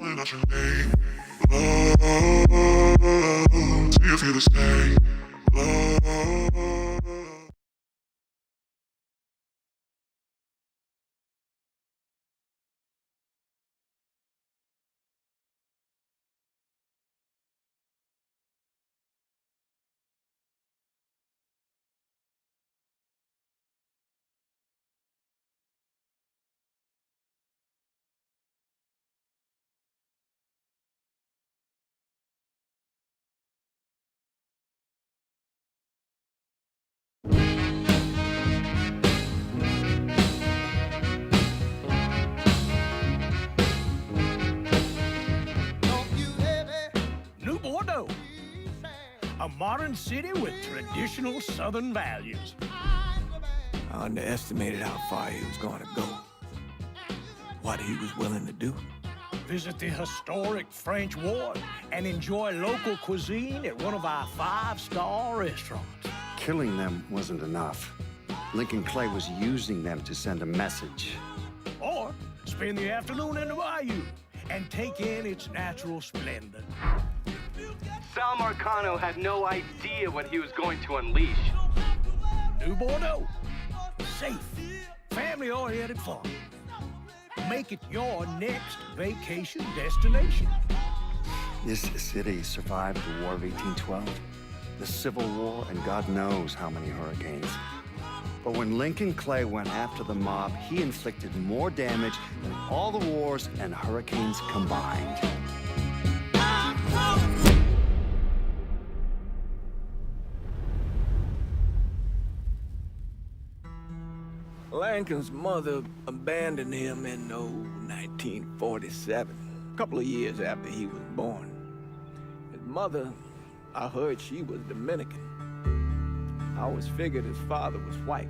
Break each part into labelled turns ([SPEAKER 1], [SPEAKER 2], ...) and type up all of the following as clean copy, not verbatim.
[SPEAKER 1] Calling out your name, love. See if you're the same, love.
[SPEAKER 2] New Bordeaux, a modern city with traditional Southern values.
[SPEAKER 3] I underestimated how far he was going to go, what he was willing to do.
[SPEAKER 2] Visit the historic French Ward and enjoy local cuisine at one of our 5-star restaurants.
[SPEAKER 4] Killing them wasn't enough. Lincoln Clay was using them to send a message.
[SPEAKER 2] Or spend the afternoon in the bayou and take in its natural splendor.
[SPEAKER 5] Sal Marcano had no idea what he was going to unleash.
[SPEAKER 2] New Bordeaux, safe, family-oriented fun. Make it your next vacation destination.
[SPEAKER 4] This city survived the War of 1812, the Civil War, and God knows how many hurricanes. But when Lincoln Clay went after the mob, he inflicted more damage than all the wars and hurricanes combined.
[SPEAKER 3] Lincoln's mother abandoned him in 1947, a couple of years after he was born. His mother, I heard she was Dominican. I always figured his father was white,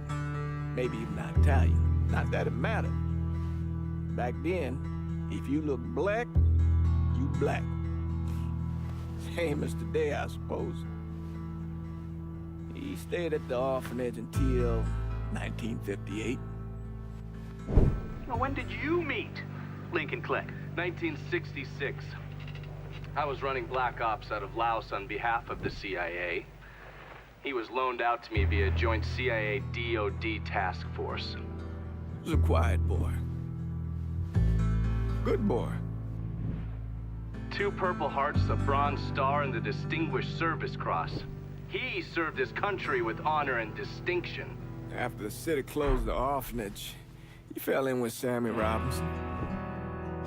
[SPEAKER 3] maybe even Italian. Not that it mattered. Back then, if you look black, you black. Same as today, I suppose. He stayed at the orphanage until 1958.
[SPEAKER 5] Now, when did you meet Lincoln Clay? 1966. I was running Black Ops out of Laos on behalf of the CIA. He was loaned out to me via joint CIA-DOD task force.
[SPEAKER 3] He was a quiet boy. Good boy.
[SPEAKER 5] 2 Purple Hearts, a Bronze Star, and the Distinguished Service Cross. He served his country with honor and distinction.
[SPEAKER 3] After the city closed the orphanage, he fell in with Sammy Robinson.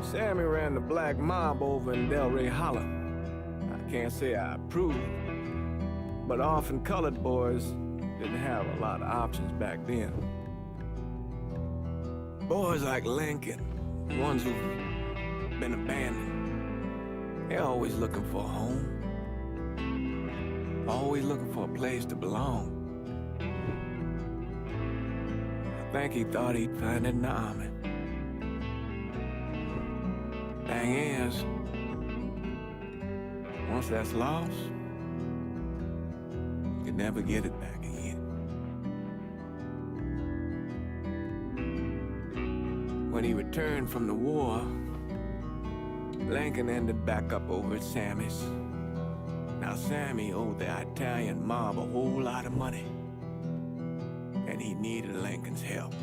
[SPEAKER 3] Sammy ran the black mob over in Delray Hollow. I can't say I approve, but orphan colored boys didn't have a lot of options back then. Boys like Lincoln, ones who've been abandoned, they're always looking for a home. Always looking for a place to belong. I think he thought he'd find it in the army. Thing is, once that's lost, you can never get it back again. When he returned from the war, Lincoln ended back up over at Sammy's. Now, Sammy owed the Italian mob a whole lot of money, and he needed Lincoln's help.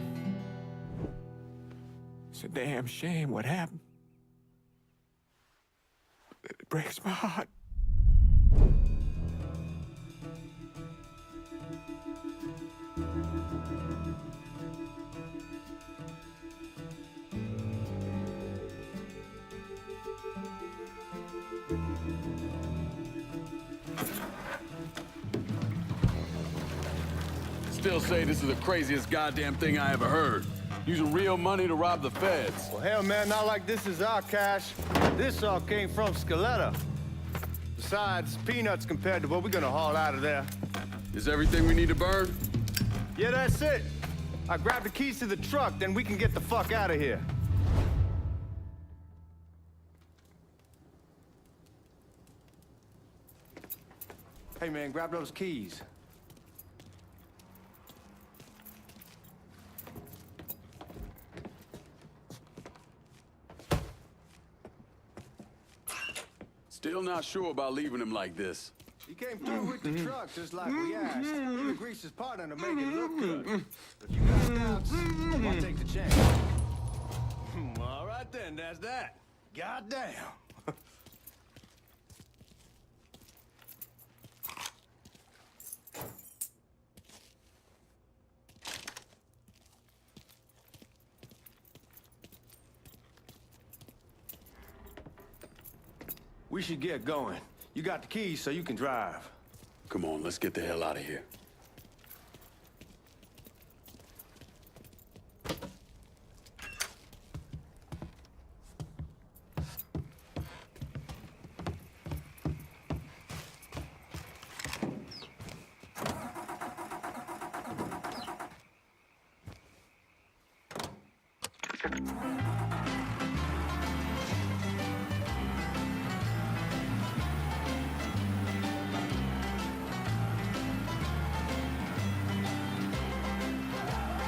[SPEAKER 3] It's a damn shame what happened. It breaks my heart.
[SPEAKER 6] Still say this is the craziest goddamn thing I ever heard. Using real money to rob the feds.
[SPEAKER 7] Well, hell, man, not like this is our cash. This all came from Scaletta. Besides, peanuts compared to what we're gonna haul out of there.
[SPEAKER 6] Is everything we need to burn?
[SPEAKER 7] Yeah, that's it. I grabbed the keys to the truck, then we can get the fuck out of here. Hey, man, grab those keys.
[SPEAKER 6] Still not sure about leaving him like this.
[SPEAKER 7] He came through with the truck just like we asked. He greased his partner to make it look good. If you got doubts, why take the chance? All right then, that's that. Goddamn. We should get going. You got the keys so you can drive.
[SPEAKER 6] Come on, let's get the hell out of here.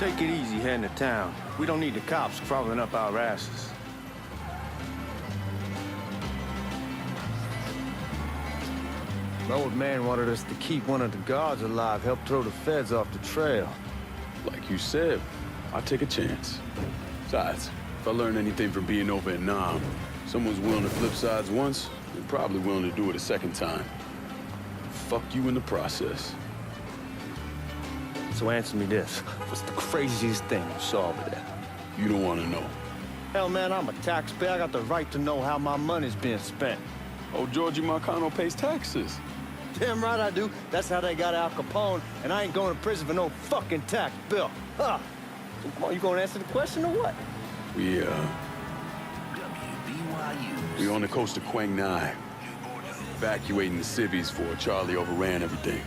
[SPEAKER 7] Take it easy heading to town. We don't need the cops crawling up our asses. The old man wanted us to keep one of the guards alive, help throw the feds off the trail.
[SPEAKER 6] Like you said, I'll take a chance. Besides, if I learn anything from being over in Nam, someone's willing to flip sides once, they're probably willing to do it a second time. Fuck you in the process.
[SPEAKER 7] So answer me this. What's the craziest thing you saw over there?
[SPEAKER 6] You don't want to know.
[SPEAKER 7] Hell, man, I'm a taxpayer. I got the right to know how my money's being spent.
[SPEAKER 6] Oh, Georgie Marcano pays taxes.
[SPEAKER 7] Damn right I do. That's how they got Al Capone, and I ain't going to prison for no fucking tax bill. Huh. So come on, you gonna answer the question or what?
[SPEAKER 6] We on the coast of Quang Nai. Evacuating the civvies for Charlie overran everything.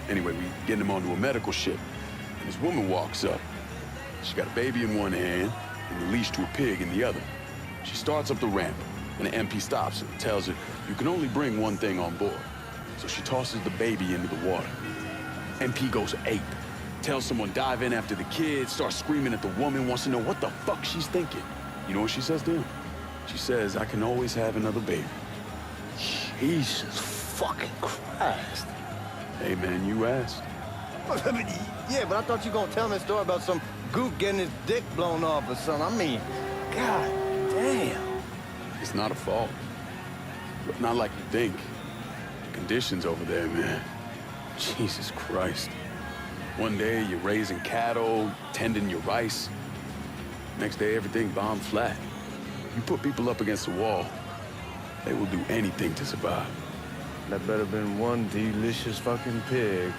[SPEAKER 6] Anyway, we getting him onto a medical ship. And this woman walks up. She got a baby in one hand and the leash to a pig in the other. She starts up the ramp, and the MP stops her and tells her, you can only bring one thing on board. So she tosses the baby into the water. MP goes ape. Tells someone dive in after the kid, starts screaming at the woman, wants to know what the fuck she's thinking. You know what she says to him? She says, I can always have another baby.
[SPEAKER 7] Jesus fucking Christ.
[SPEAKER 6] Hey man, you asked.
[SPEAKER 7] Yeah, but I thought you were gonna tell me a story about some gook getting his dick blown off or something. I mean, god damn.
[SPEAKER 6] It's not a fault. But not like you think. The conditions over there, man. Jesus Christ. One day you're raising cattle, tending your rice. Next day everything bombed flat. You put people up against the wall, they will do anything to survive.
[SPEAKER 7] That better been one delicious fucking pig.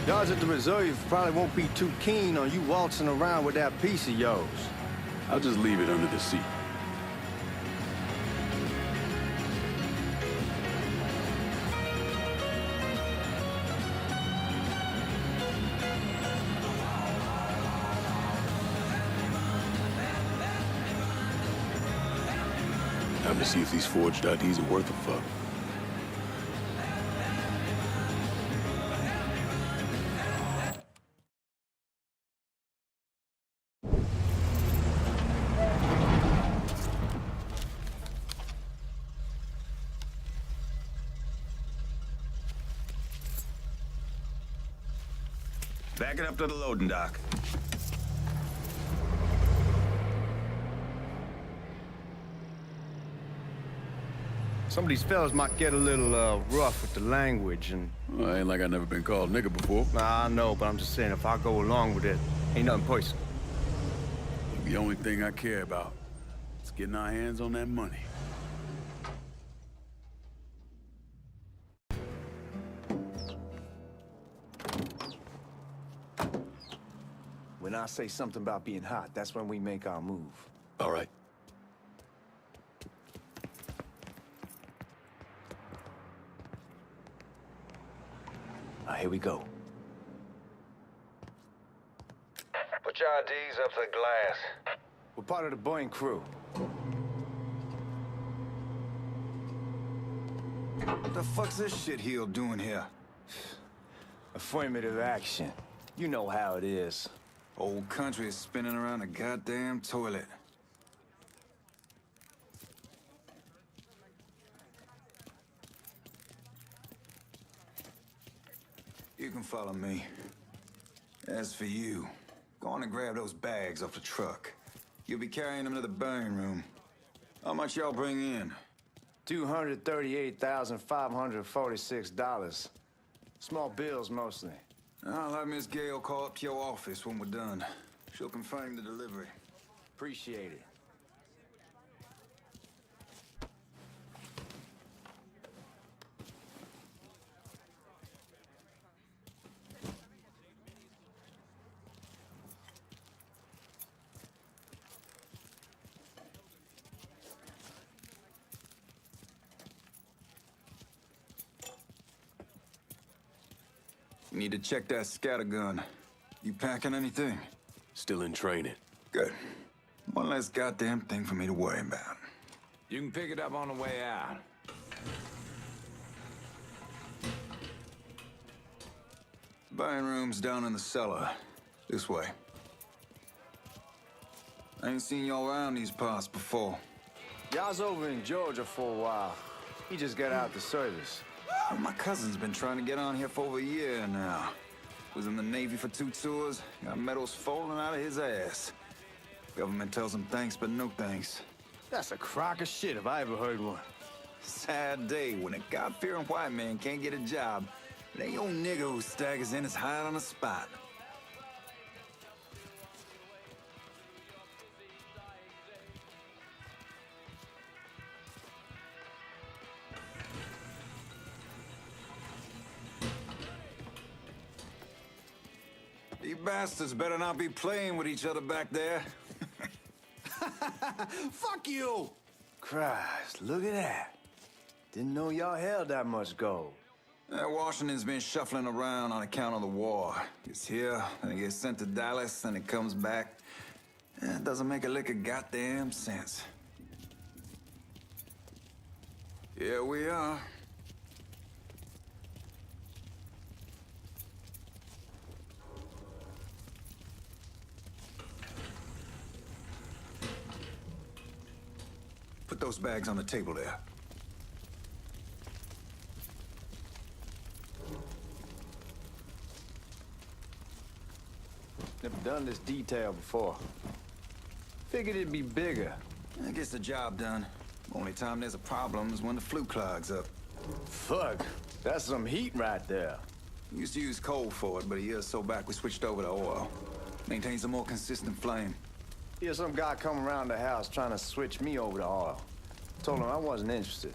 [SPEAKER 7] Guards at the reserve probably won't be too keen on you waltzing around with that piece of yours.
[SPEAKER 6] I'll just leave it under the seat. Time to see if these forged IDs are worth a fuck.
[SPEAKER 8] Back it up to the loading dock.
[SPEAKER 7] Some of these fellas might get a little rough with the language and...
[SPEAKER 6] Well, ain't like I never been called nigga before.
[SPEAKER 7] Nah, I know, but I'm just saying if I go along with it, ain't nothing personal.
[SPEAKER 6] The only thing I care about Let's get our hands on that money.
[SPEAKER 7] When I say something about being hot, that's when we make our move.
[SPEAKER 6] All right.
[SPEAKER 7] Here we go.
[SPEAKER 8] Put your IDs up to the glass.
[SPEAKER 7] We're part of the Boeing crew. What the fuck's this shitheel doing here? Affirmative action. You know how it is. Old country is spinning around a goddamn toilet. You can follow me. As for you, go on and grab those bags off the truck. You'll be carrying them to the burning room. How much y'all bring in? $238,546. Small bills, mostly. I'll have Miss Gale call up to your office when we're done. She'll confirm the delivery. Appreciate it. Need to check that scattergun. You packing anything?
[SPEAKER 6] Still in training.
[SPEAKER 7] Good. One less goddamn thing for me to worry about. You can pick it up on the way out. Buying room's down in the cellar. This way. I ain't seen y'all around these parts before. Y'all's over in Georgia for a while. He just got out the service. My cousin's been trying to get on here for over a year now. Was in the Navy for 2 tours, got medals falling out of his ass. Government tells him thanks, but no thanks. That's a crock of shit if I ever heard one. Sad day when a God-fearing white man can't get a job. But ain't old nigga who staggers in is hired on the spot. You bastards better not be playing with each other back there. Fuck you! Christ, look at that. Didn't know y'all held that much gold. Washington's been shuffling around on account of the war. It's here, then it gets sent to Dallas, then it comes back. It doesn't make a lick of goddamn sense. Here we are. Put those bags on the table there. Never done this detail before. Figured it'd be bigger. It gets the job done. Only time there's a problem is when the flue clogs up. Fuck, that's some heat right there. We used to use coal for it, but a year or so back we switched over to oil. Maintains a more consistent flame. Yeah, some guy come around the house trying to switch me over to oil. Told him I wasn't interested.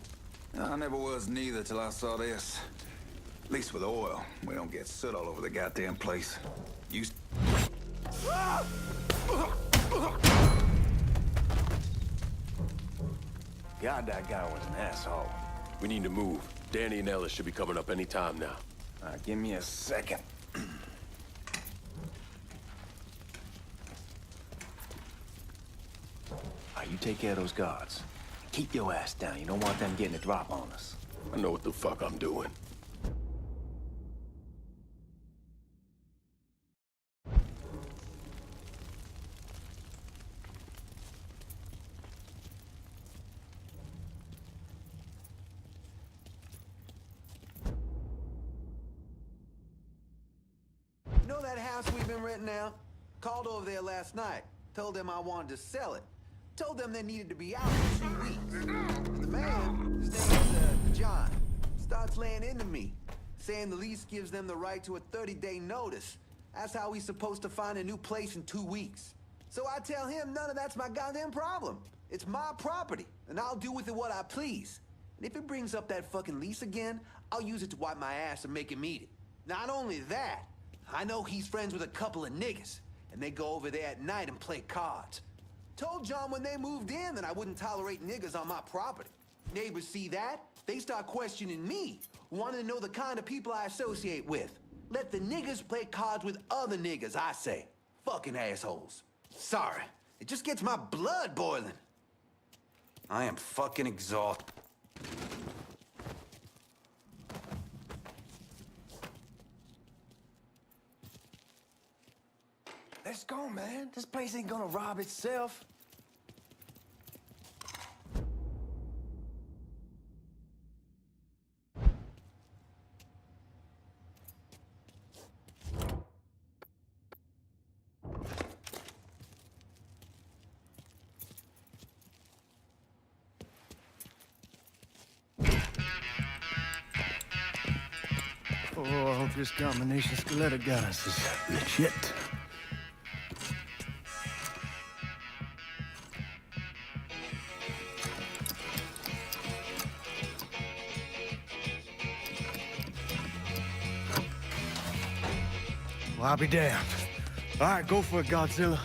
[SPEAKER 7] I never was neither till I saw this. At least with oil, we don't get soot all over the goddamn place. God, that guy was an asshole.
[SPEAKER 6] We need to move. Danny and Ellis should be coming up any time now.
[SPEAKER 7] Give me a second. You take care of those guards. Keep your ass down. You don't want them getting a drop on us.
[SPEAKER 6] I know what the fuck I'm doing.
[SPEAKER 9] You know that house we've been renting out? Called over there last night. Told them I wanted to sell it. Told them they needed to be out in 2 weeks. And the man, his name is John, starts laying into me, saying the lease gives them the right to a 30-day notice. That's how he's supposed to find a new place in 2 weeks. So I tell him none of that's my goddamn problem. It's my property, and I'll do with it what I please. And if it brings up that fucking lease again, I'll use it to wipe my ass and make him eat it. Not only that, I know he's friends with a couple of niggas, and they go over there at night and play cards. Told John when they moved in that I wouldn't tolerate niggas on my property. Neighbors see that, they start questioning me, wanting to know the kind of people I associate with. Let the niggas play cards with other niggas, I say. Fucking assholes. Sorry, it just gets my blood boiling. I am fucking exhausted.
[SPEAKER 7] Let's go, man. This place ain't gonna rob itself. Oh, I hope this combination Scaletta got us is legit. Well, I'll be damned. All right, go for it, Godzilla.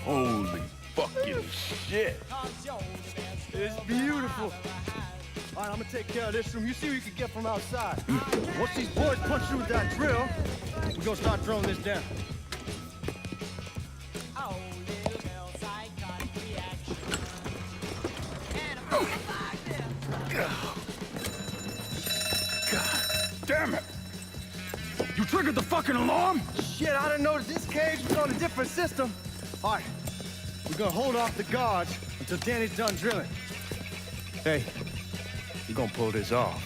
[SPEAKER 6] Holy fucking shit.
[SPEAKER 7] It's beautiful. All right, I'm gonna take care of this room. You see what you can get from outside. Once these boys punch through with that drill, we're gonna start throwing this down.
[SPEAKER 6] God damn it. You triggered the fucking alarm?
[SPEAKER 7] Shit, I didn't notice this cage was on a different system. All right, we're gonna hold off the guards until Danny's done drilling. Hey, we're gonna pull this off.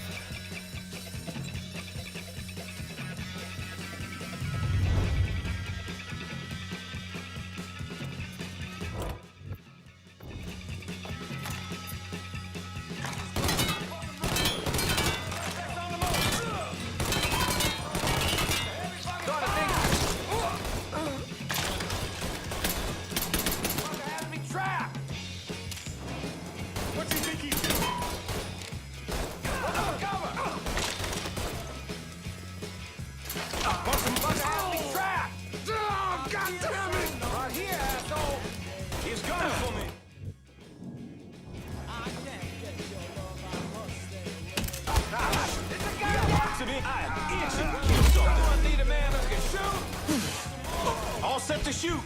[SPEAKER 7] All set to shoot.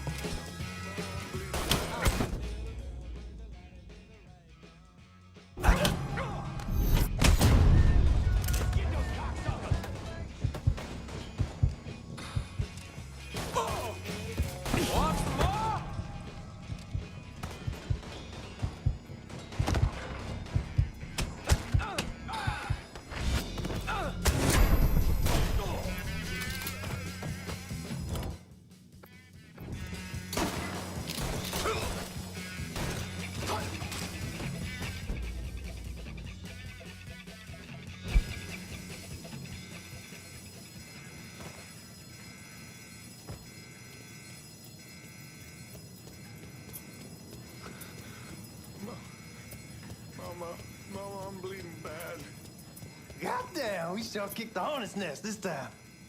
[SPEAKER 1] Mama, I'm bleeding bad.
[SPEAKER 7] Goddamn, we sure kicked the hornet's nest this time.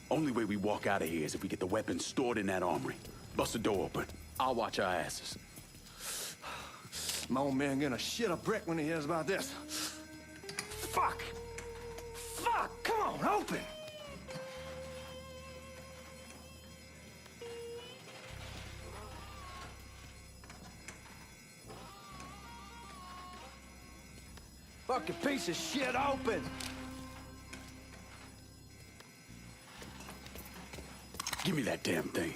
[SPEAKER 6] Only way we walk out of here is if we get the weapons stored in that armory. Bust the door open. I'll watch our asses.
[SPEAKER 7] My old man gonna shit a brick when he hears about this. Fuck! Fuck! Come on, open! Fucking piece of shit, open!
[SPEAKER 6] Give me that damn thing.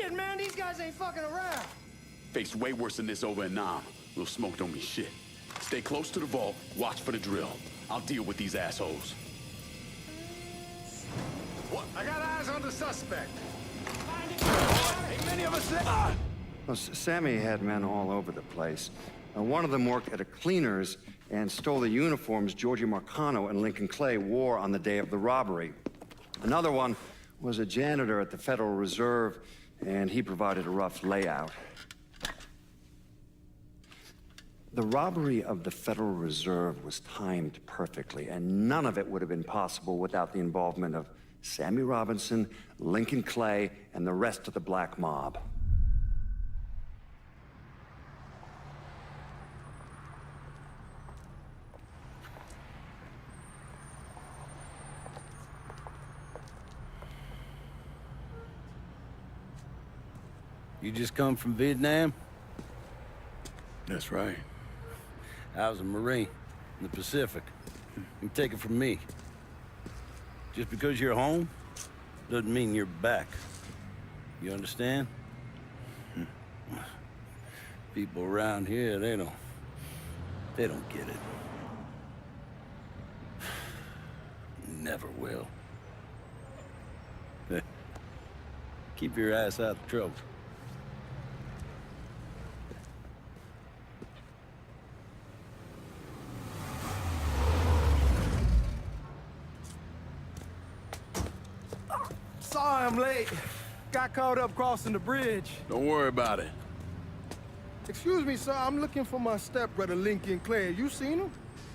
[SPEAKER 7] Shit, man, these guys ain't fucking around.
[SPEAKER 6] Faced way worse than this over in Nam. Little smoke don't mean shit. Stay close to the vault, watch for the drill. I'll deal with these assholes.
[SPEAKER 1] What? I got eyes on the suspect.
[SPEAKER 7] Ain't many of us left.
[SPEAKER 4] Well, Sammy had men all over the place. One of them worked at a cleaner's and stole the uniforms Georgie Marcano and Lincoln Clay wore on the day of the robbery. Another one was a janitor at the Federal Reserve, and he provided a rough layout. The robbery of the Federal Reserve was timed perfectly, and none of it would have been possible without the involvement of Sammy Robinson, Lincoln Clay, and the rest of the Black Mob.
[SPEAKER 10] You just come from Vietnam?
[SPEAKER 6] That's right.
[SPEAKER 10] I was a Marine in the Pacific. You take it from me. Just because you're home doesn't mean you're back. You understand? People around here, they don't get it. Never will. Keep your ass out of trouble.
[SPEAKER 7] Sorry I'm late. Got caught up crossing the bridge.
[SPEAKER 6] Don't worry about it.
[SPEAKER 7] Excuse me, sir. I'm looking for my stepbrother, Lincoln Clay. You seen him?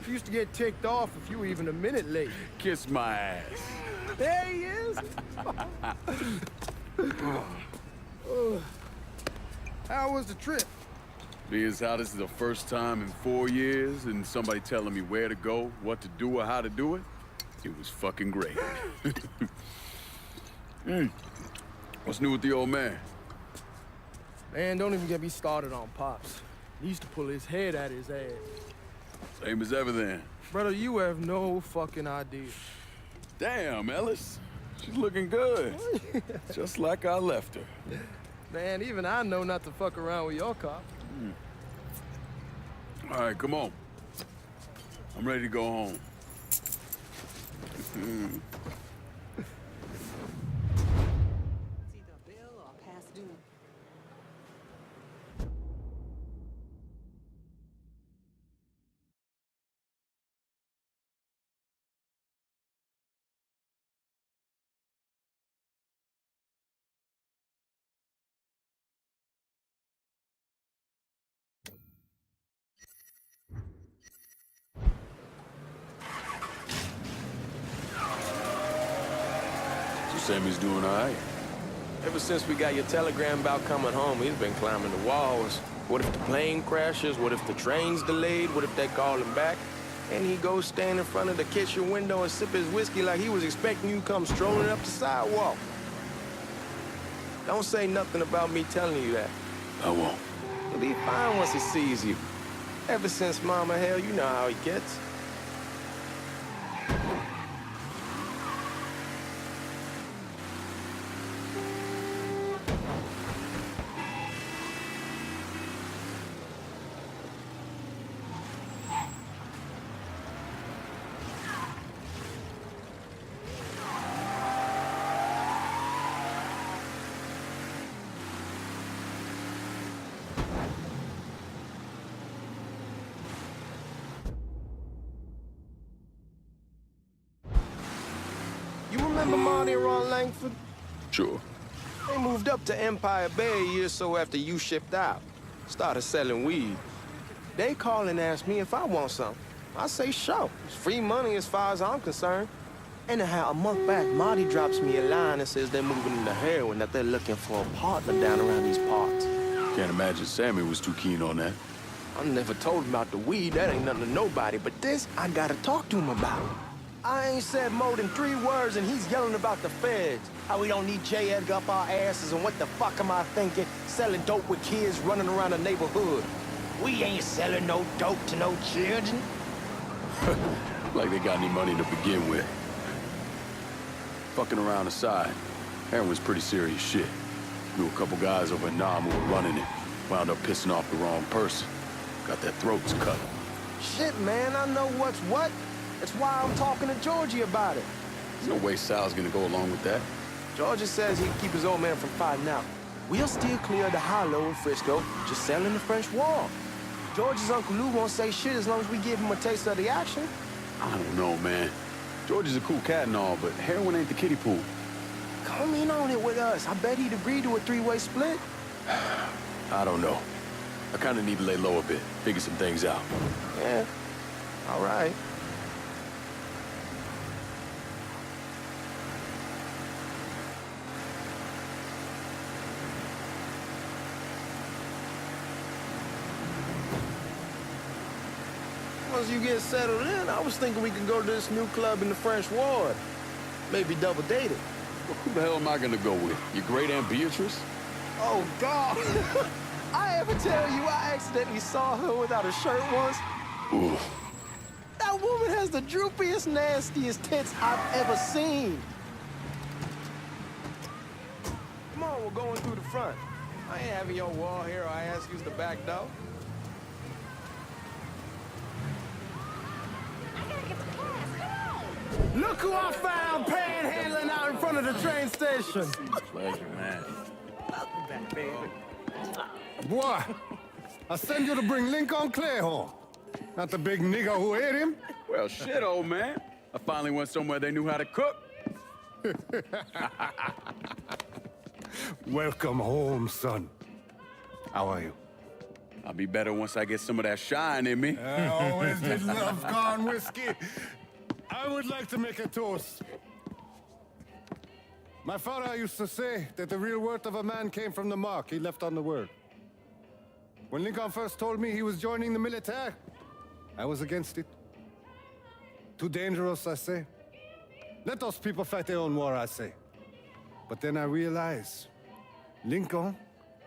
[SPEAKER 7] He used to get ticked off if you were even a minute late.
[SPEAKER 6] Kiss my ass.
[SPEAKER 7] There he is. How was the trip?
[SPEAKER 6] Being as how this is the first time in 4 years and somebody telling me where to go, what to do, or how to do it, it was fucking great. What's new with the old man?
[SPEAKER 7] Man, don't even get me started on Pops. He used to pull his head out his ass.
[SPEAKER 6] Same as ever then.
[SPEAKER 7] Brother, you have no fucking idea.
[SPEAKER 6] Damn, Ellis. She's looking good. Just like I left her.
[SPEAKER 7] Man, even I know not to fuck around with your cop.
[SPEAKER 6] All right, come on. I'm ready to go home. Sammy's doing all right.
[SPEAKER 11] Ever since we got your telegram about coming home, he's been climbing the walls. What if the plane crashes? What if the train's delayed? What if they call him back? And he goes stand in front of the kitchen window and sip his whiskey like he was expecting you to come strolling up the sidewalk. Don't say nothing about me telling you that.
[SPEAKER 6] I won't.
[SPEAKER 11] He'll be fine once he sees you. Ever since Mama, hell, you know how he gets. Remember Marty and Ron Langford?
[SPEAKER 6] Sure.
[SPEAKER 11] They moved up to Empire Bay a year or so after you shipped out. Started selling weed. They call and ask me if I want some. I say, sure. It's free money as far as I'm concerned. Anyhow, a month back, Marty drops me a line and says they're moving into heroin, that they're looking for a partner down around these parts.
[SPEAKER 6] Can't imagine Sammy was too keen on that.
[SPEAKER 11] I never told him about the weed. That ain't nothing to nobody. But this, I gotta talk to him about. I ain't said more than 3 words, and he's yelling about the feds. How we don't need J. Edgar up our asses, and what the fuck am I thinking? Selling dope with kids running around the neighborhood. We ain't selling no dope to no children.
[SPEAKER 6] Like they got any money to begin with. Fucking around aside, heroin's pretty serious shit. Knew a couple guys over in Nam who were running it. Wound up pissing off the wrong person. Got their throats cut.
[SPEAKER 11] Shit, man, I know what's what. That's why I'm talking to Georgie about it.
[SPEAKER 6] There's no way Sal's gonna go along with that.
[SPEAKER 11] Georgie says he can keep his old man from fighting out. We'll still clear the hollow in Frisco, just selling the French wall. George's Uncle Lou won't say shit as long as we give him a taste of the action.
[SPEAKER 6] I don't know, man. George is a cool cat and all, but heroin ain't the kiddie pool.
[SPEAKER 11] Come in on it with us. I bet he'd agree to a three-way split.
[SPEAKER 6] I don't know. I kind of need to lay low a bit, figure some things out.
[SPEAKER 11] Yeah, all right. Once you get settled in, I was thinking we could go to this new club in the French Ward. Maybe double date it.
[SPEAKER 6] Well, who the hell am I gonna go with? Your great Aunt Beatrice?
[SPEAKER 11] Oh, God. I ever tell you I accidentally saw her without a shirt once?
[SPEAKER 6] Ooh.
[SPEAKER 11] That woman has the droopiest, nastiest tits I've ever seen. Come on, we're going through the front. I ain't having your wall here or I ask you the back door.
[SPEAKER 7] Look who I found panhandling out in front of the train station.
[SPEAKER 10] Pleasure, man.
[SPEAKER 2] Welcome back, baby.
[SPEAKER 7] Boy, I send you to bring Lincoln Clay home. Not the big nigger who ate him.
[SPEAKER 6] Well, shit, old man. I finally went somewhere they knew how to cook.
[SPEAKER 7] Welcome home, son. How are you?
[SPEAKER 6] I'll be better once I get some of that shine in me.
[SPEAKER 7] I always did love corn whiskey. I would like to make a toast. My father used to say that the real worth of a man came from the mark he left on the world. When Lincoln first told me he was joining the military, I was against it. Too dangerous, I say. Let those people fight their own war, I say. But then I realized Lincoln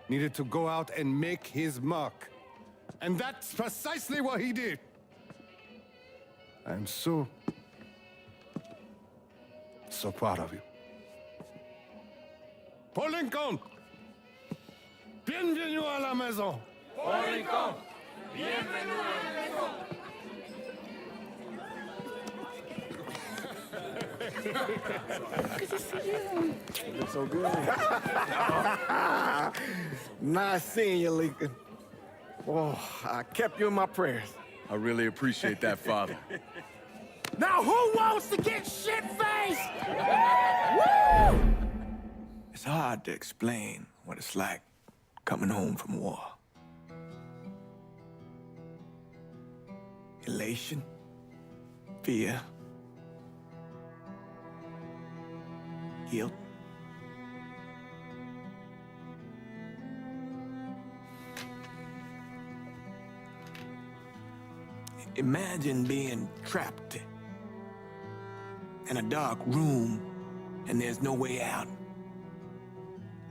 [SPEAKER 7] needed to go out and make his mark. And that's precisely what he did. I'm so proud of you. Paul Lincoln! Bienvenue à la maison!
[SPEAKER 11] Paul Lincoln, bienvenue à la maison.
[SPEAKER 3] Good to see you. You look so good. Nice seeing you, Lincoln. Oh, I kept you in my prayers.
[SPEAKER 6] I really appreciate that, Father.
[SPEAKER 7] Now who wants to get shit-faced?
[SPEAKER 3] Woo! It's hard to explain what it's like coming home from war. Elation, fear, guilt. Imagine being trapped in a dark room and there's no way out.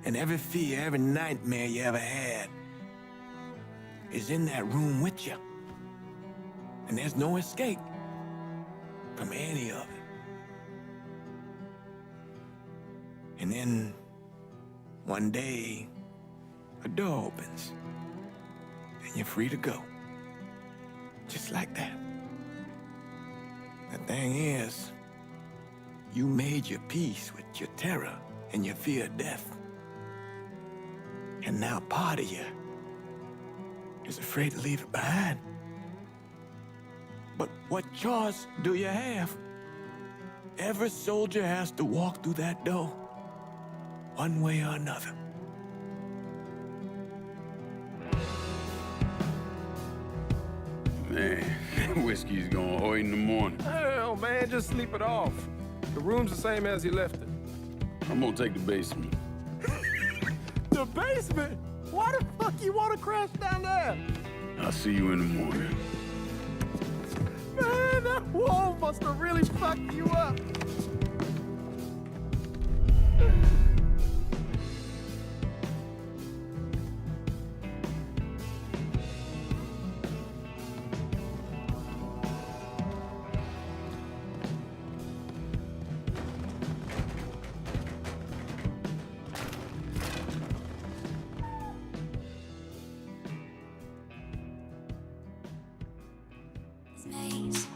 [SPEAKER 3] And every fear, every nightmare you ever had is in that room with you. And there's no escape from any of it. And then one day, a door opens and you're free to go. Just like that. The thing is, you made your peace with your terror and your fear of death. And now part of you is afraid to leave it behind. But what choice do you have? Every soldier has to walk through that door, one way or another.
[SPEAKER 6] Man, whiskey's going hoy in the morning.
[SPEAKER 11] Hell, man, just sleep it off. The room's the same as he left it.
[SPEAKER 6] I'm gonna take the basement.
[SPEAKER 11] The basement? Why the fuck you want to crash down there?
[SPEAKER 6] I'll see you in the morning.
[SPEAKER 11] Man, that wall must have really fucked you up.
[SPEAKER 12] maze.